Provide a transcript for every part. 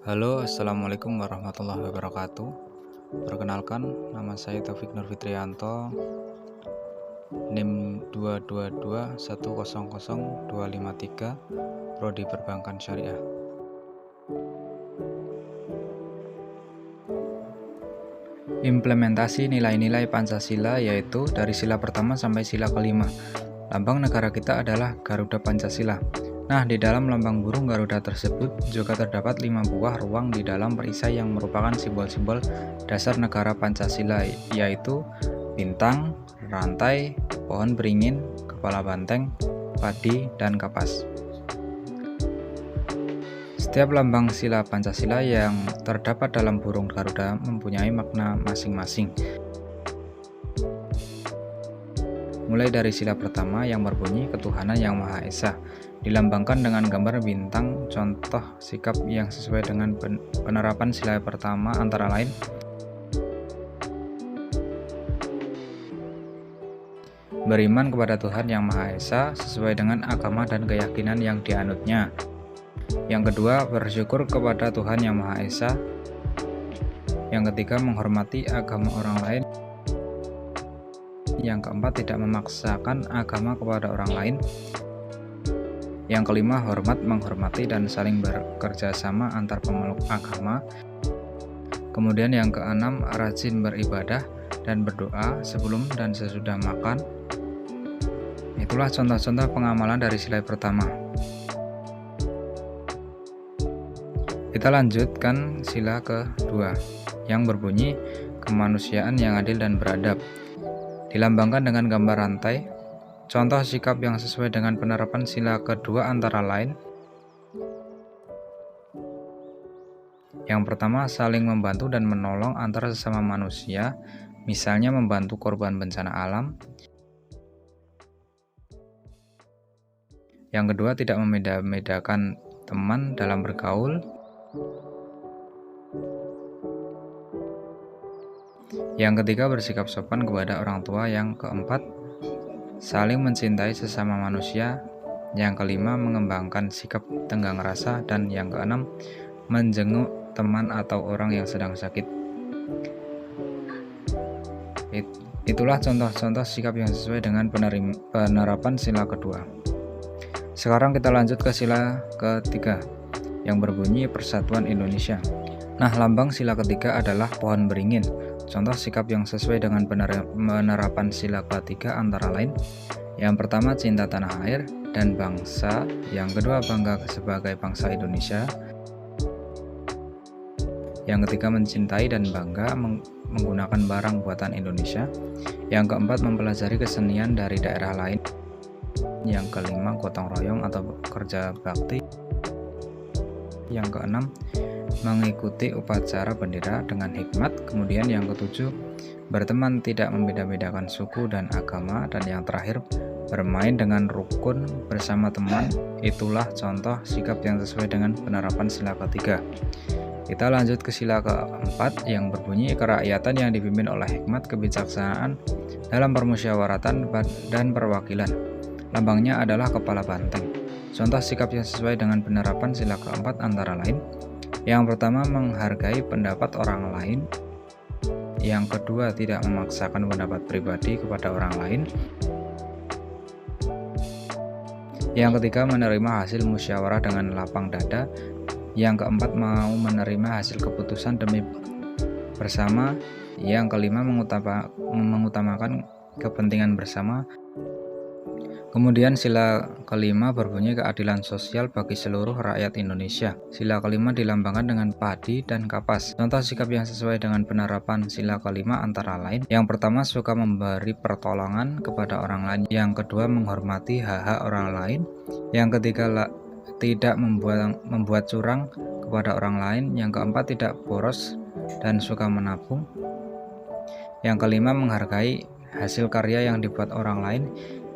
Halo, assalamualaikum warahmatullahi wabarakatuh. Perkenalkan, nama saya Taufik Nur Fitrianto, NIM 222100253, Prodi Perbankan Syariah. Implementasi nilai-nilai Pancasila yaitu dari sila pertama sampai sila kelima. Lambang negara kita adalah Garuda Pancasila. Nah, di dalam lambang burung Garuda tersebut juga terdapat 5 buah ruang di dalam perisai yang merupakan simbol-simbol dasar negara Pancasila, yaitu bintang, rantai, pohon beringin, kepala banteng, padi, dan kapas. Setiap lambang sila Pancasila yang terdapat dalam burung Garuda mempunyai makna masing-masing. Mulai dari sila pertama yang berbunyi ketuhanan yang Maha Esa, dilambangkan dengan gambar bintang. Contoh sikap yang sesuai dengan penerapan sila pertama antara lain beriman kepada Tuhan yang Maha Esa sesuai dengan agama dan keyakinan yang dianutnya. Yang kedua, bersyukur kepada Tuhan yang Maha Esa. Yang ketiga, menghormati agama orang lain. Yang keempat, tidak memaksakan agama kepada orang lain. Yang kelima, hormat, menghormati, dan saling bekerja sama antar pemeluk agama. Kemudian yang keenam, rajin beribadah dan berdoa sebelum dan sesudah makan. Itulah contoh-contoh pengamalan dari sila pertama. Kita lanjutkan sila kedua yang berbunyi kemanusiaan yang adil dan beradab. Dilambangkan dengan gambar rantai. Contoh sikap yang sesuai dengan penerapan sila kedua antara lain yang pertama, saling membantu dan menolong antara sesama manusia, misalnya membantu korban bencana alam. Yang kedua, tidak membeda-bedakan teman dalam bergaul. Yang ketiga, bersikap sopan kepada orang tua. Yang keempat, saling mencintai sesama manusia. Yang kelima, mengembangkan sikap tenggang rasa. Dan yang keenam, menjenguk teman atau orang yang sedang sakit. Itulah contoh-contoh sikap yang sesuai dengan penerapan sila kedua. Sekarang kita lanjut ke sila ketiga yang berbunyi Persatuan Indonesia. Nah, lambang sila ketiga adalah pohon beringin. Contoh sikap yang sesuai dengan penerapan sila ketiga antara lain yang pertama, cinta tanah air dan bangsa. Yang kedua, bangga sebagai bangsa Indonesia. Yang ketiga, mencintai dan bangga menggunakan barang buatan Indonesia. Yang keempat, mempelajari kesenian dari daerah lain. Yang kelima, gotong royong atau kerja bakti. Yang keenam, mengikuti upacara bendera dengan hikmat. Kemudian yang ketujuh, berteman tidak membeda-bedakan suku dan agama. Dan yang terakhir, bermain dengan rukun bersama teman. Itulah contoh sikap yang sesuai dengan penerapan sila ketiga. Kita lanjut ke sila keempat yang berbunyi kerakyatan yang dipimpin oleh hikmat, kebijaksanaan dalam permusyawaratan dan perwakilan. Lambangnya adalah kepala banteng. Contoh sikap yang sesuai dengan penerapan sila keempat antara lain yang pertama, menghargai pendapat orang lain. Yang kedua, tidak memaksakan pendapat pribadi kepada orang lain. Yang ketiga, menerima hasil musyawarah dengan lapang dada. Yang keempat, mau menerima hasil keputusan demi bersama. Yang kelima, mengutamakan kepentingan bersama. Kemudian sila kelima berbunyi keadilan sosial bagi seluruh rakyat Indonesia. Sila kelima dilambangkan dengan padi dan kapas. Contoh sikap yang sesuai dengan penerapan sila kelima antara lain yang pertama, suka memberi pertolongan kepada orang lain. Yang kedua, menghormati hak-hak orang lain. Yang ketiga, tidak membuat curang kepada orang lain. Yang keempat, tidak boros dan suka menabung. Yang kelima, menghargai hasil karya yang dibuat orang lain.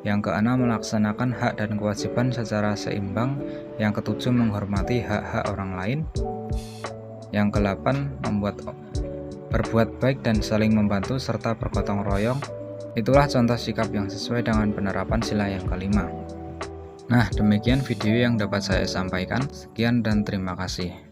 Yang keenam, melaksanakan hak dan kewajiban secara seimbang. Yang ketujuh, menghormati hak-hak orang lain. Yang kedelapan, berbuat baik dan saling membantu serta bergotong royong. Itulah contoh sikap yang sesuai dengan penerapan sila yang kelima. Nah, demikian video yang dapat saya sampaikan. Sekian dan terima kasih.